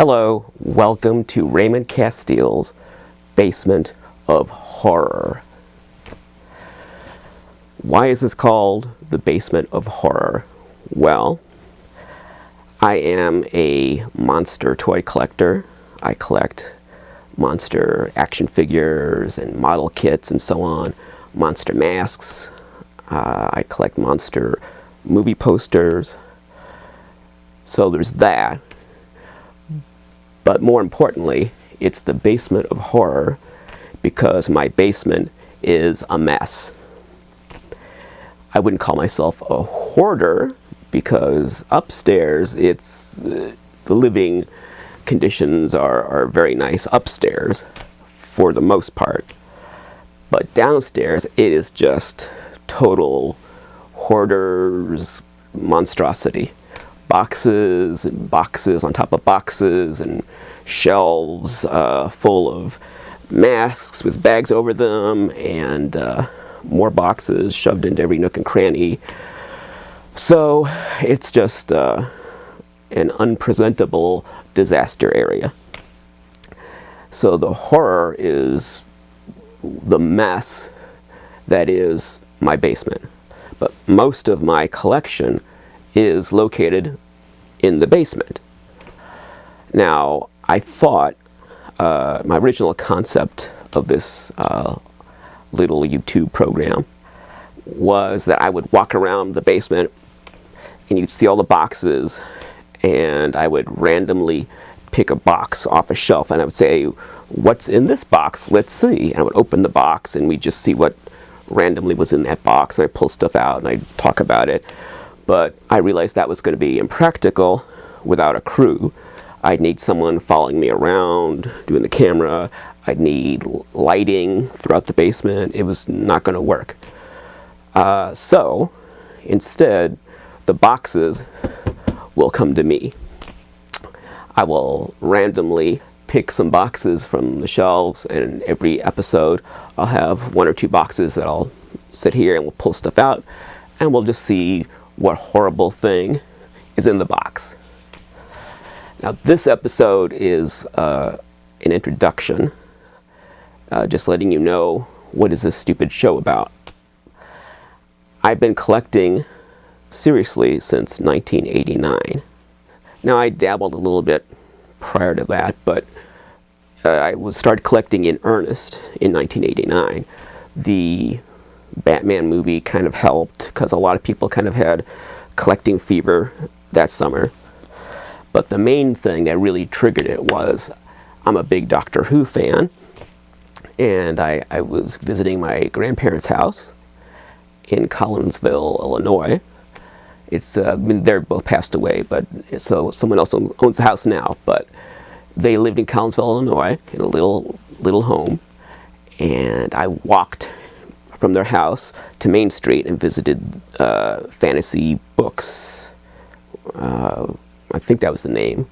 Hello, welcome to Raymond Castile's Basement of Horror. Why is this called the Basement of Horror? Well, I am a monster toy collector. I collect monster action figures and model kits and so on, monster masks. I collect monster movie posters. So there's that. But more importantly, it's the basement of horror because my basement is a mess. I wouldn't call myself a hoarder because upstairs the living conditions are very nice upstairs for the most part. But downstairs it is just total hoarder's monstrosity. Boxes and boxes on top of boxes and shelves full of masks with bags over them and more boxes shoved into every nook and cranny. So it's just an unpresentable disaster area. So the horror is the mess that is my basement. But most of my collection is located in the basement. Now, I thought my original concept of this little YouTube program was that I would walk around the basement and you'd see all the boxes and I would randomly pick a box off a shelf and I would say, what's in this box? Let's see. And I would open the box and we'd just see what randomly was in that box and I'd pull stuff out and I'd talk about it. But I realized that was going to be impractical without a crew. I'd need someone following me around, doing the camera. I'd need lighting throughout the basement. It was not going to work. So instead, the boxes will come to me. I will randomly pick some boxes from the shelves, and every episode I'll have one or two boxes that I'll sit here and we'll pull stuff out, and we'll just see what horrible thing is in the box. Now this episode is an introduction, just letting you know what is this stupid show about. I've been collecting seriously since 1989. Now I dabbled a little bit prior to that, but I started collecting in earnest in 1989. The Batman movie kind of helped because a lot of people kind of had collecting fever that summer. But the main thing that really triggered it was I'm a big Doctor Who fan, and I was visiting my grandparents' house in Collinsville, Illinois. It's they're both passed away, but so someone else owns the house now. But they lived in Collinsville, Illinois, in a little home, and I walked from their house to Main Street and visited Fantasy Books. I think that was the name,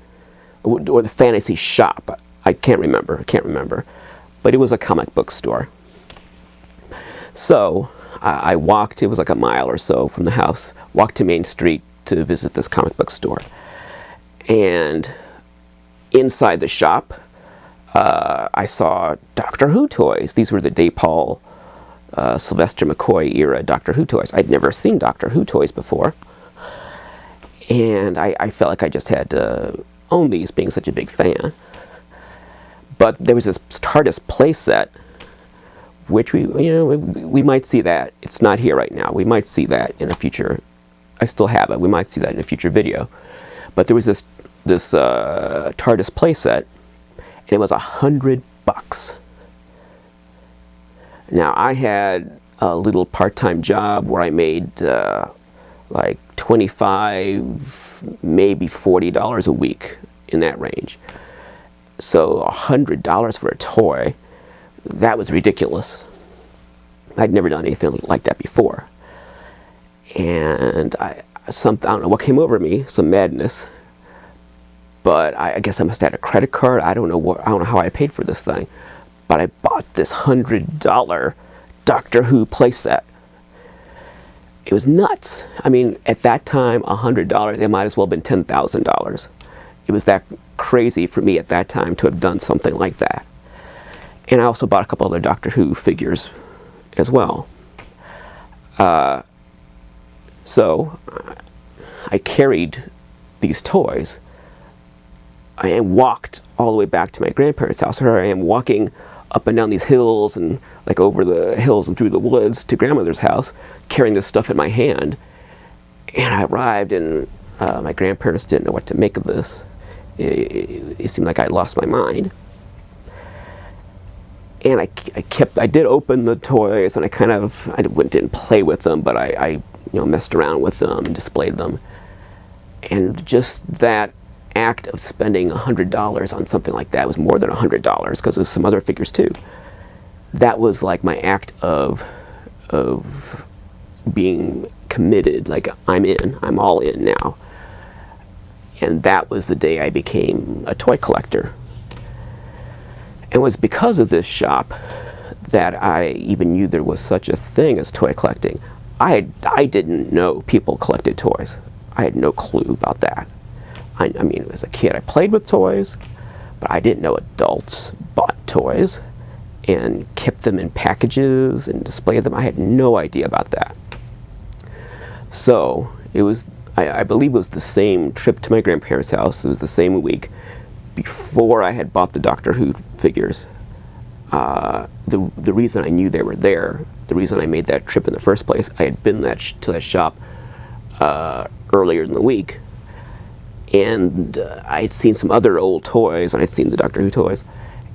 or the Fantasy Shop. I can't remember. But it was a comic book store. So I walked. It was like a mile or so from the house. Walked to Main Street to visit this comic book store, and inside the shop, I saw Doctor Who toys. These were the DePaul Sylvester McCoy era Doctor Who toys. I'd never seen Doctor Who toys before. And I felt like I just had to own these, being such a big fan. But there was this TARDIS playset, which we might see that. It's not here right now. We might see that in a future. I still have it. We might see that in a future video. But there was this TARDIS playset, and it was $100. Now, I had a little part-time job where I made like $25, maybe $40 a week, in that range. So $100 for a toy, that was ridiculous. I'd never done anything like that before. And I don't know what came over me, some madness. But I guess I must have had a credit card. I don't know how I paid for this thing. But I bought this $100 Doctor Who playset. It was nuts. I mean, at that time, $100, it might as well have been $10,000. It was that crazy for me at that time to have done something like that. And I also bought a couple other Doctor Who figures as well. So I carried these toys. I walked all the way back to my grandparents' house. Here I am walking up and down these hills and like over the hills and through the woods to grandmother's house, carrying this stuff in my hand. And I arrived, and my grandparents didn't know what to make of this. It seemed like I lost my mind. And I did open the toys, and I didn't play with them, but I messed around with them and displayed them. And just that act of spending $100 on something like that, was more than $100 because there was some other figures too. That was like my act of being committed, like I'm all in now. And that was the day I became a toy collector. It was because of this shop that I even knew there was such a thing as toy collecting. I didn't know people collected toys. I had no clue about that. I mean, as a kid, I played with toys, but I didn't know adults bought toys and kept them in packages and displayed them. I had no idea about that. So it was, I believe it was the same trip to my grandparents' house. It was the same week before I had bought the Doctor Who figures. The reason I knew they were there, the reason I made that trip in the first place, I had been to that shop earlier in the week, and I had seen some other old toys, and I'd seen the Doctor Who toys,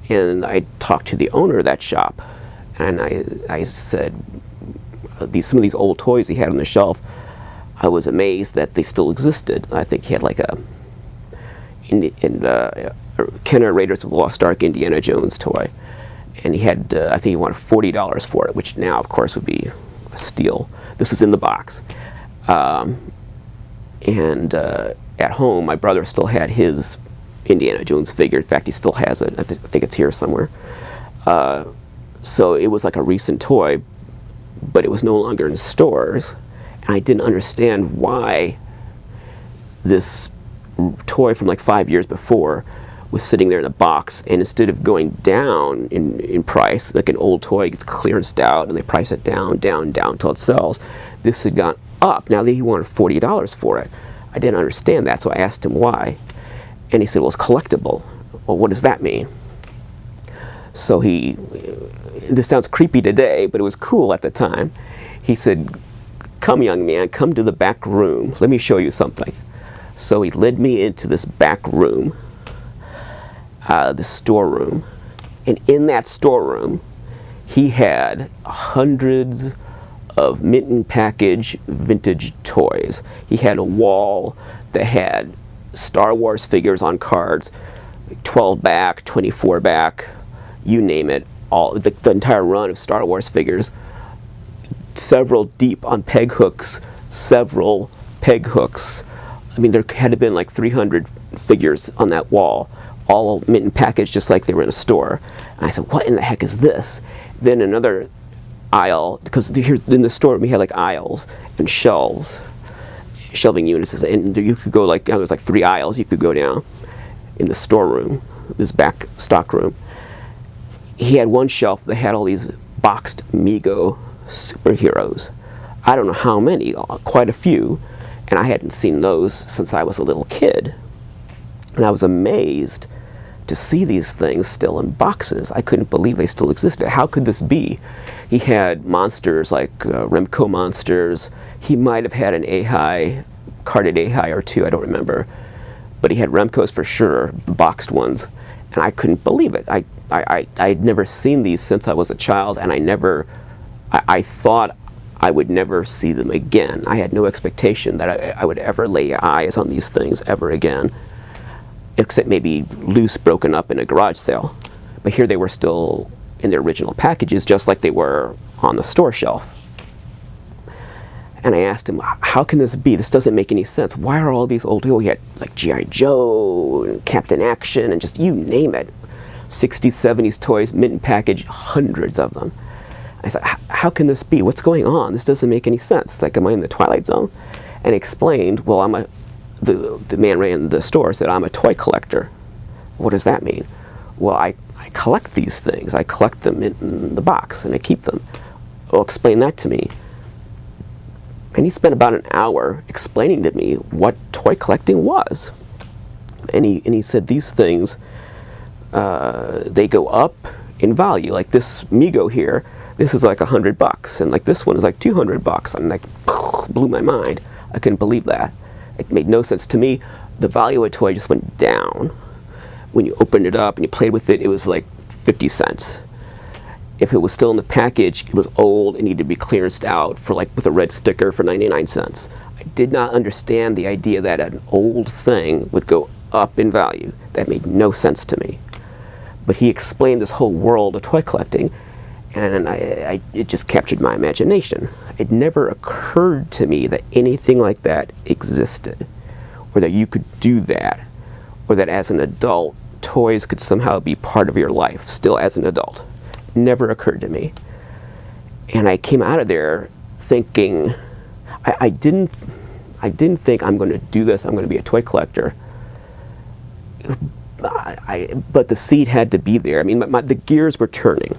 and I talked to the owner of that shop, and I said, some of these old toys he had on the shelf, I was amazed that they still existed. I think he had like a Kenner Raiders of the Lost Ark Indiana Jones toy, and he had, I think he wanted $40 for it, which now, of course, would be a steal. This was in the box. At home, my brother still had his Indiana Jones figure. In fact, he still has it. I think it's here somewhere. So it was like a recent toy, but it was no longer in stores. And I didn't understand why this toy from like 5 years before was sitting there in a box, and instead of going down in price, like an old toy gets clearanced out and they price it down until it sells, this had gone up. Now he wanted $40 for it. I didn't understand that, so I asked him why. And he said, well, it's collectible. Well, what does that mean? So this sounds creepy today, but it was cool at the time. He said, come young man, come to the back room. Let me show you something. So he led me into this back room, the storeroom. And in that storeroom, he had hundreds of mint and package vintage toys. He had a wall that had Star Wars figures on cards, 12 back, 24 back, you name it, all the entire run of Star Wars figures, several deep on peg hooks, several peg hooks. I mean, there had to have been like 300 figures on that wall, all mint and packaged just like they were in a store. And I said, what in the heck is this? Then another aisle, because here in the store we had like aisles and shelves, shelving units, and you could go like, it was like 3 aisles you could go down in the storeroom, this back stock room. He had one shelf that had all these boxed Mego superheroes. I don't know how many, quite a few, and I hadn't seen those since I was a little kid. And I was amazed to see these things still in boxes. I couldn't believe they still existed. How could this be? He had monsters like Remco monsters. He might have had an A-High, carded A-High or two, I don't remember. But he had Remcos for sure, the boxed ones. And I couldn't believe it. I'd never seen these since I was a child, and I thought I would never see them again. I had no expectation that I would ever lay eyes on these things ever again, except maybe loose, broken up in a garage sale. But here they were still in their original packages, just like they were on the store shelf. And I asked him, how can this be? This doesn't make any sense. Why are all these old, he had like G.I. Joe, and Captain Action, and just you name it. 60s, 70s toys, mint and package, hundreds of them. I said, how can this be? What's going on? This doesn't make any sense. Like, am I in the Twilight Zone? And he explained, well, I'm the man ran the store said, "I'm a toy collector." What does that mean? Well, I collect these things. I collect them in the box and I keep them. Oh, explain that to me. And he spent about an hour explaining to me what toy collecting was. And he said these things, they go up in value. Like this Mego here, this is like $100, and like this one is like $200. And like blew my mind. I couldn't believe that. It made no sense to me. The value of a toy just went down. When you opened it up and you played with it, it was like 50 cents. If it was still in the package, it was old and needed to be clearanced out for like with a red sticker for 99 cents. I did not understand the idea that an old thing would go up in value. That made no sense to me. But he explained this whole world of toy collecting, and it just captured my imagination. It never occurred to me that anything like that existed, or that you could do that, or that as an adult, toys could somehow be part of your life, still as an adult. Never occurred to me. And I came out of there thinking, I didn't think I'm going to do this, I'm going to be a toy collector. But the seed had to be there. I mean, the gears were turning.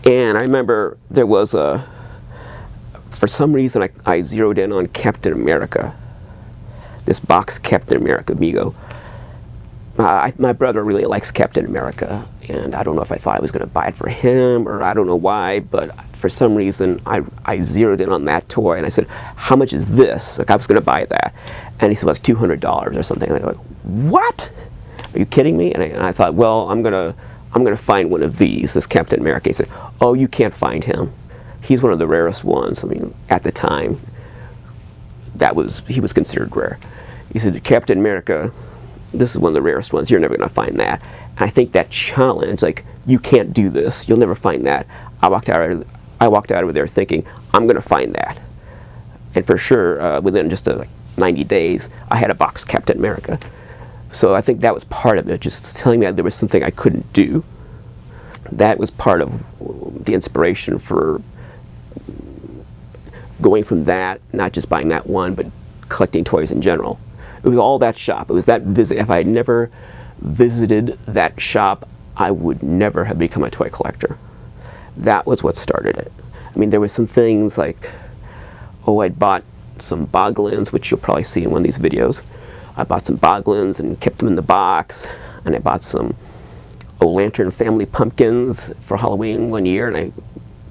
And I remember there was for some reason I zeroed in on Captain America. This box Captain America Mego. My brother really likes Captain America, and I don't know if I thought I was going to buy it for him, or I don't know why, but for some reason I zeroed in on that toy, and I said, "How much is this?" Like I was going to buy that, and he said, "Well, it's $200 or something." And I go, "What? Are you kidding me?" And I thought, well, I'm gonna find one of these, this Captain America. He said, "Oh, you can't find him. He's one of the rarest ones." I mean, at the time, he was considered rare. He said, "Captain America, this is one of the rarest ones. You're never going to find that." And I think that challenge, like, you can't do this. You'll never find that. I walked out of there thinking, I'm going to find that. And for sure, within just like 90 days, I had a box Captain America. So I think that was part of it, just telling me that there was something I couldn't do. That was part of the inspiration for going from that, not just buying that one, but collecting toys in general. It was all that shop. It was that visit. If I had never visited that shop, I would never have become a toy collector. That was what started it. I mean, there were some things like, I'd bought some boglins, which you'll probably see in one of these videos. I bought some boglins and kept them in the box, and I bought some Lantern family pumpkins for Halloween one year, and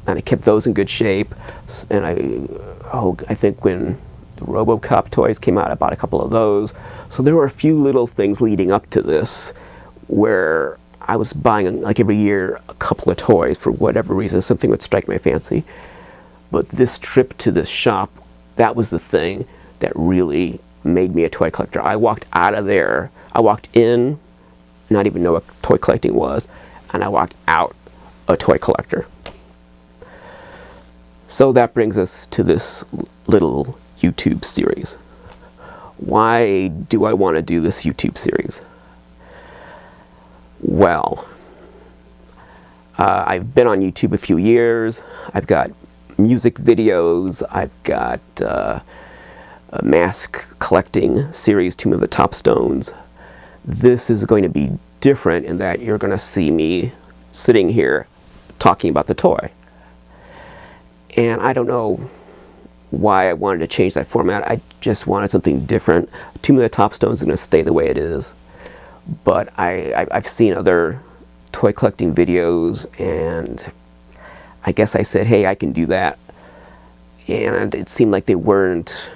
I kept those in good shape. And I think when the RoboCop toys came out, I bought a couple of those. So there were a few little things leading up to this where I was buying, like every year, a couple of toys for whatever reason. Something would strike my fancy. But this trip to this shop, that was the thing that really made me a toy collector. I walked out of there. I walked in, not even know what toy collecting was, and I walked out a toy collector. So that brings us to this little YouTube series. Why do I want to do this YouTube series? Well, I've been on YouTube a few years. I've got music videos. I've got a mask collecting series, Tomb of the Topstones. This is going to be different in that you're going to see me sitting here talking about the toy. And I don't know why I wanted to change that format. I just wanted something different. Tomb of the Topstones is going to stay the way it is. But I've seen other toy collecting videos, and I guess I said, hey, I can do that. And it seemed like they weren't,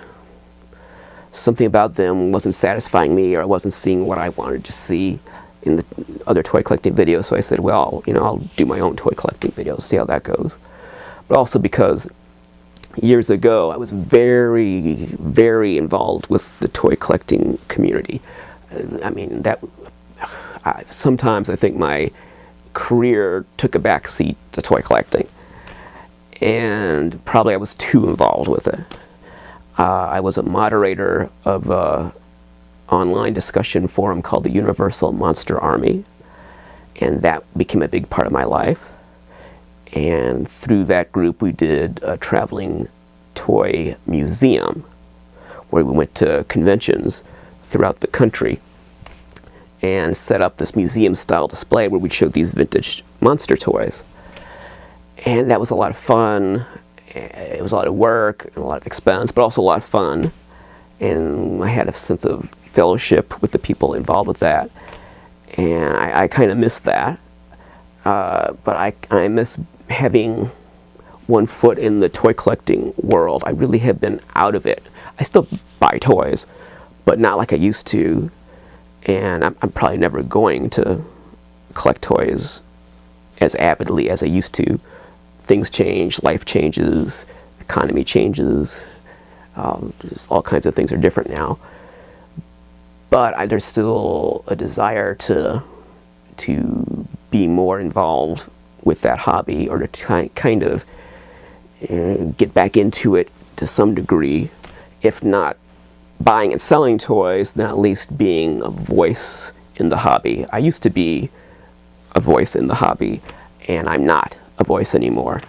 something about them wasn't satisfying me, or I wasn't seeing what I wanted to see in the other toy collecting videos. So I said, well, I'll do my own toy collecting videos, see how that goes. But also because years ago, I was very, very involved with the toy collecting community. I mean, sometimes I think my career took a back seat to toy collecting, and probably I was too involved with it. I was a moderator of an online discussion forum called the Universal Monster Army, and that became a big part of my life. And through that group, we did a traveling toy museum where we went to conventions throughout the country and set up this museum-style display where we showed these vintage monster toys. And that was a lot of fun. It was a lot of work and a lot of expense, but also a lot of fun. And I had a sense of fellowship with the people involved with that. And I kind of miss that. But I miss having one foot in the toy collecting world. I really have been out of it. I still buy toys, but not like I used to. And I'm probably never going to collect toys as avidly as I used to. Things change, life changes, economy changes. Just all kinds of things are different now. But there's still a desire to be more involved with that hobby, or to kind of get back into it to some degree, if not buying and selling toys, then at least being a voice in the hobby. I used to be a voice in the hobby, and I'm not a voice anymore.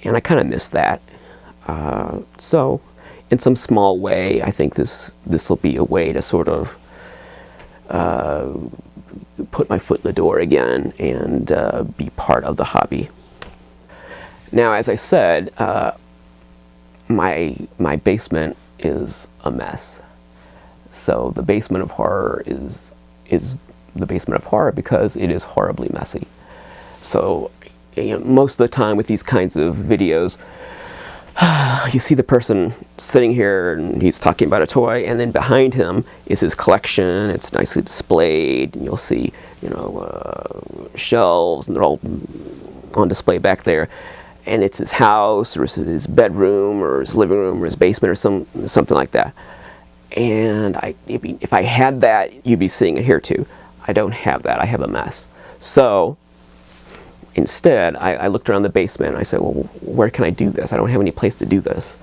And I kind of miss that. So in some small way, I think this will be a way to sort of put my foot in the door again and be part of the hobby. Now, as I said, my basement is a mess. So the basement of horror is the basement of horror because it is horribly messy. So most of the time with these kinds of videos, you see the person sitting here and he's talking about a toy, and then behind him is his collection. It's nicely displayed, and you'll see, shelves, and they're all on display back there. And it's his house, or his bedroom, or his living room, or his basement, or something like that. And if I had that, you'd be seeing it here too. I don't have that. I have a mess. So instead, I looked around the basement and I said, well, where can I do this? I don't have any place to do this.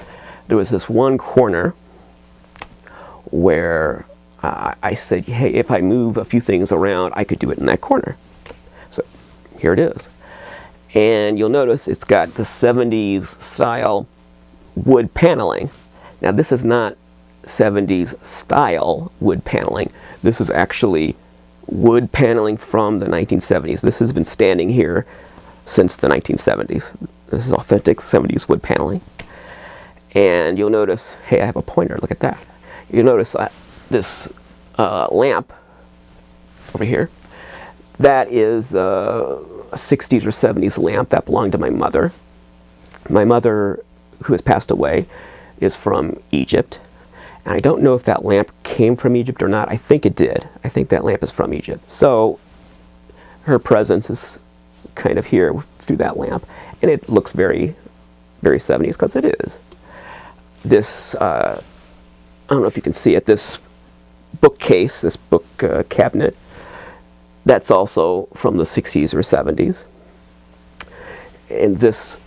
There was this one corner where I said, hey, if I move a few things around, I could do it in that corner. So here it is. And you'll notice it's got the 70s style wood paneling. Now this is not 70s style wood paneling. This is actually wood paneling from the 1970s. This has been standing here since the 1970s. This is authentic 70s wood paneling. And you'll notice, hey, I have a pointer, look at that. You'll notice this lamp over here. That is a 60s or 70s lamp that belonged to my mother. My mother, who has passed away, is from Egypt. And I don't know if that lamp came from Egypt or not. I think it did. I think that lamp is from Egypt. So her presence is kind of here through that lamp. And it looks very, very 70s, because it is. This, I don't know if you can see it, this bookcase, this book cabinet, that's also from the 60s or 70s. And this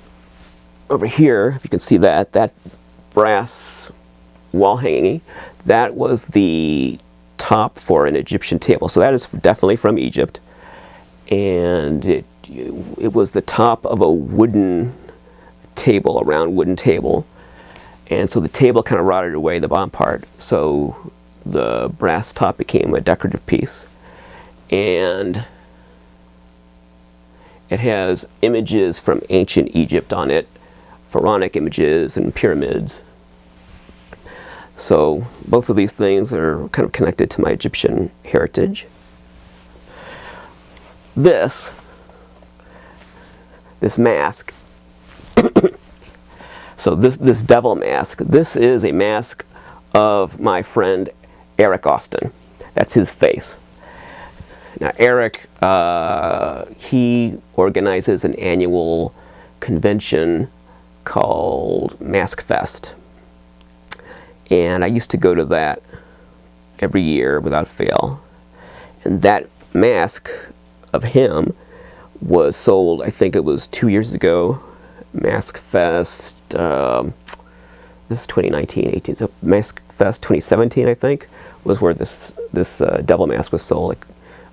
over here, if you can see that, that brass wall hanging, that was the top for an Egyptian table. So that is definitely from Egypt. And it was the top of a wooden table, a round wooden table. And so the table kind of rotted away, the bottom part. So the brass top became a decorative piece. And it has images from ancient Egypt on it, pharaonic images and pyramids. So both of these things are kind of connected to my Egyptian heritage. This mask, so this devil mask, this is a mask of my friend Eric Austin. That's his face. Now Eric, he organizes an annual convention called Mask Fest. And I used to go to that every year without fail. And that mask of him was sold, I think it was 2 years ago, Mask Fest, this is 2019-18, so Mask Fest 2017, I think, was where this devil mask was sold.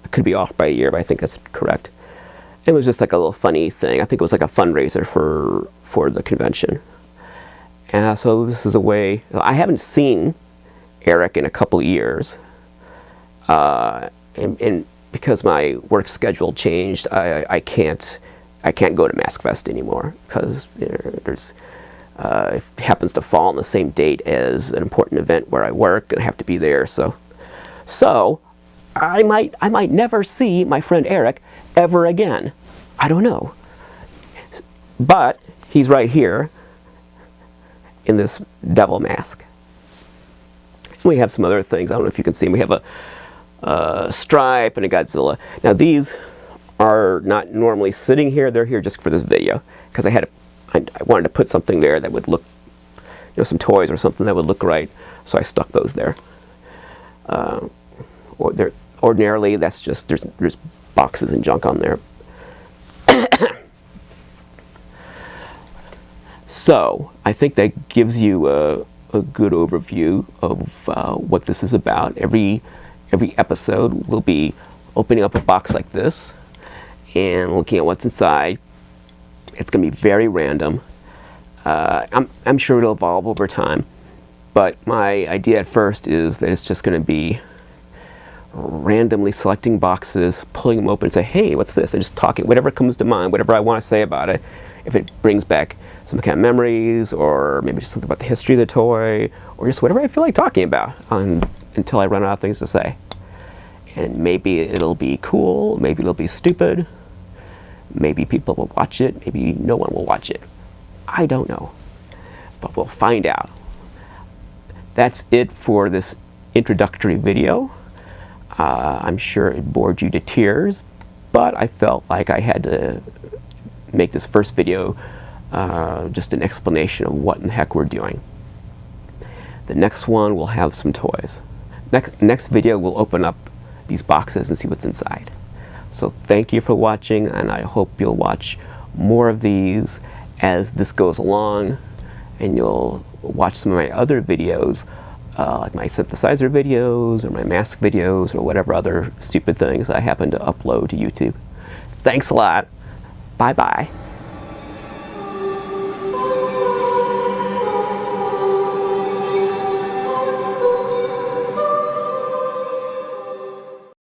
I could be off by a year, but I think that's correct. It was just like a little funny thing. I think it was like a fundraiser for the convention. And so this is a way, I haven't seen Eric in a couple of years. And because my work schedule changed, I can't go to Mask Fest anymore because it happens to fall on the same date as an important event where I work, and I have to be there. So I might never see my friend Eric ever again. I don't know. But he's right here in this devil mask. We have some other things. I don't know if you can see them. We have a Stripe and a Godzilla. Now these are not normally sitting here. They're here just for this video because I wanted to put something there that would look, some toys or something that would look right. So I stuck those there. Ordinarily, that's just there's boxes and junk on there. So I think that gives you a good overview of what this is about. Every episode will be opening up a box like this and looking at what's inside. It's going to be very random. I'm sure it'll evolve over time, but my idea at first is that it's just going to be randomly selecting boxes, pulling them open and say, hey, what's this? And just talking, whatever comes to mind, whatever I want to say about it. If it brings back some kind of memories, or maybe just something about the history of the toy, or just whatever I feel like talking about until I run out of things to say. And maybe it'll be cool, maybe it'll be stupid, maybe people will watch it, maybe no one will watch it. I don't know, but we'll find out. That's it for this introductory video. I'm sure it bored you to tears, but I felt like I had to make this first video just an explanation of what in the heck we're doing. The next one will have some toys. Next video we'll open up these boxes and see what's inside. So thank you for watching, and I hope you'll watch more of these as this goes along, and you'll watch some of my other videos, like my synthesizer videos or my mask videos or whatever other stupid things I happen to upload to YouTube. Thanks a lot. Bye-bye.